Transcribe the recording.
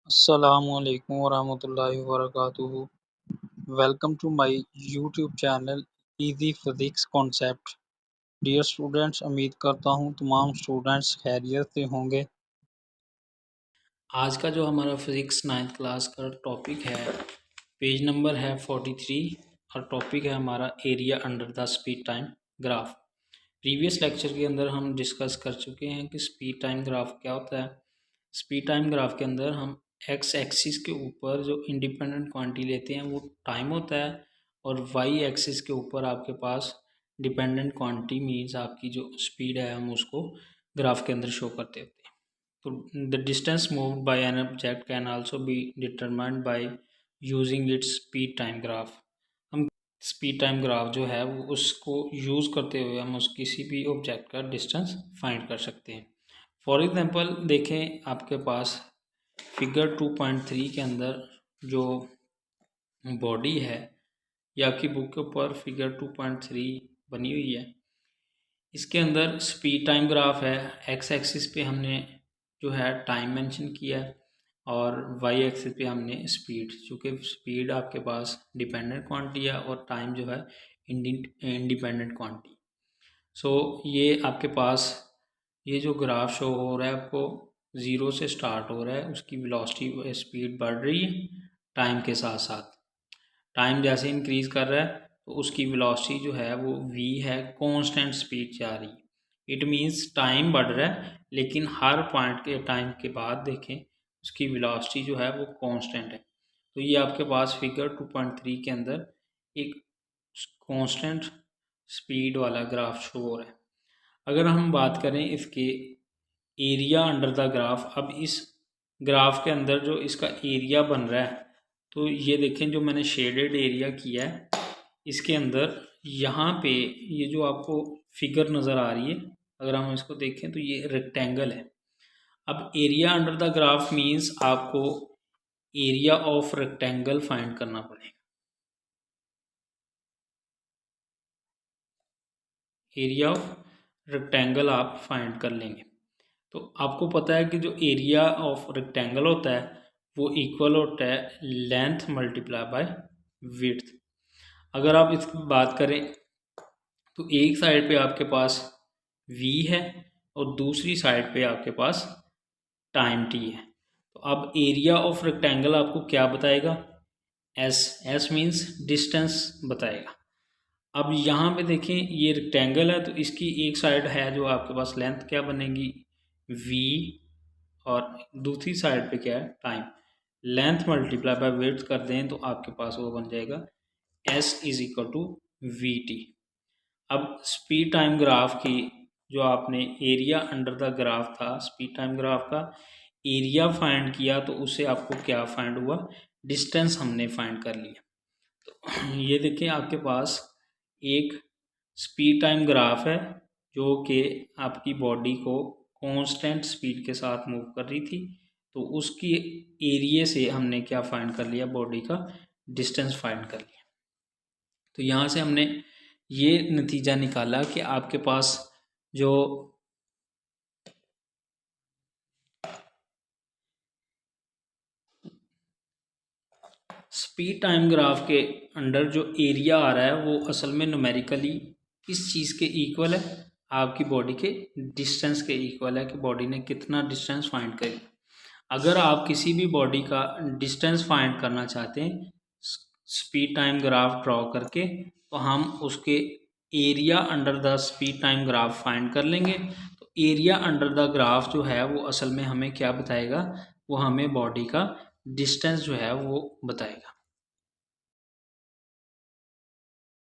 Assalamualaikum warahmatullahi wabarakatuh. Welcome to my YouTube channel Easy Physics Concept. Dear students, उम्मीद करता हूँ तमाम students खैरियत से होंगे। आज का जो हमारा फिजिक्स 9th क्लास का टॉपिक है, पेज नंबर है 43 और टॉपिक है हमारा area under the speed time graph. Previous lecture के अंदर हम डिस्कस कर चुके हैं कि स्पीड टाइम ग्राफ क्या होता है। स्पीड टाइम ग्राफ के अंदर हम एक्स एक्सिस के ऊपर जो इंडिपेंडेंट क्वांटिटी लेते हैं वो टाइम होता है, और वाई एक्सिस के ऊपर आपके पास डिपेंडेंट क्वांटिटी मीन्स आपकी जो स्पीड है हम उसको ग्राफ के अंदर शो करते होते हैं। तो the distance moved by an object can also be determined by using its speed time graph. हम स्पीड टाइम ग्राफ जो है वो उसको यूज़ करते हुए हम उस किसी भी ऑब्जेक्ट का डिस्टेंस फाइंड कर सकते हैं। फॉर एग्जांपल देखें, आपके पास फिगर 2.3 के अंदर जो बॉडी है, ये आपकी बुक के ऊपर फिगर 2.3 बनी हुई है। इसके अंदर स्पीड टाइम ग्राफ है। एक्स एक्सिस पे हमने जो है टाइम मेंशन किया है, और वाई एक्सिस पे हमने स्पीड, चूँकि स्पीड आपके पास डिपेंडेंट क्वांटिटी है और टाइम जो है इंडिपेंडेंट क्वांटिटी। सो ये आपके पास ये जो ग्राफ शो हो रहा है आपको, ज़ीरो से स्टार्ट हो रहा है, उसकी वेलोसिटी स्पीड बढ़ रही है टाइम के साथ साथ। टाइम जैसे इंक्रीज़ कर रहा है तो उसकी वेलोसिटी जो है वो v है, कांस्टेंट स्पीड जा रही है। इट मींस टाइम बढ़ रहा है, लेकिन हर पॉइंट के टाइम के बाद देखें उसकी वेलोसिटी जो है वो कांस्टेंट है। तो ये आपके पास फिगर 2.3 के अंदर एक कांस्टेंट स्पीड वाला ग्राफ शो हो रहा है। अगर हम बात करें इसके एरिया अंडर द ग्राफ, अब इस ग्राफ के अंदर जो इसका एरिया बन रहा है, तो ये देखें जो मैंने शेडेड एरिया किया है, इसके अंदर यहाँ पे ये जो आपको फिगर नज़र आ रही है, अगर हम इसको देखें तो ये रेक्टेंगल है। अब area under the graph means आपको एरिया ऑफ रेक्टेंगल फाइंड करना पड़ेगा। एरिया ऑफ रेक्टेंगल आप फाइंड कर लेंगे। तो आपको पता है कि जो एरिया ऑफ रेक्टेंगल होता है वो इक्वल होता है लेंथ मल्टीप्लाई बाय विड्थ। अगर आप इसकी बात करें तो एक साइड पे आपके पास v है और दूसरी साइड पे आपके पास टाइम t है। तो अब एरिया ऑफ रेक्टेंगल आपको क्या बताएगा? s मीन्स डिस्टेंस बताएगा। अब यहाँ पे देखें ये रेक्टेंगल है, तो इसकी एक साइड है जो आपके पास लेंथ क्या बनेगी v, और दूसरी साइड पे क्या है time. Length multiply by width कर दें तो आपके पास वो बन जाएगा s is equal to V T. अब स्पीड टाइम ग्राफ की जो आपने एरिया अंडर द ग्राफ था, स्पीड टाइम ग्राफ का एरिया फाइंड किया तो उससे आपको क्या फाइंड हुआ? डिस्टेंस हमने फाइंड कर लिया। तो ये देखिए आपके पास एक स्पीड टाइम ग्राफ है जो कि आपकी बॉडी को कांस्टेंट स्पीड के साथ मूव कर रही थी, तो उसकी एरिया से हमने क्या फाइंड कर लिया? बॉडी का डिस्टेंस फाइंड कर लिया। तो यहाँ से हमने ये नतीजा निकाला कि आपके पास जो स्पीड टाइम ग्राफ के अंडर जो एरिया आ रहा है वो असल में न्यूमेरिकली किस चीज़ के इक्वल है? आपकी बॉडी के डिस्टेंस के इक्वल है कि बॉडी ने कितना डिस्टेंस फाइंड करी। अगर आप किसी भी बॉडी का डिस्टेंस फाइंड करना चाहते हैं स्पीड टाइम ग्राफ ड्रॉ करके, तो हम उसके area under the speed time graph find कर लेंगे। तो एरिया अंडर द ग्राफ जो है वो असल में हमें क्या बताएगा? वो हमें बॉडी का डिस्टेंस जो है वो बताएगा।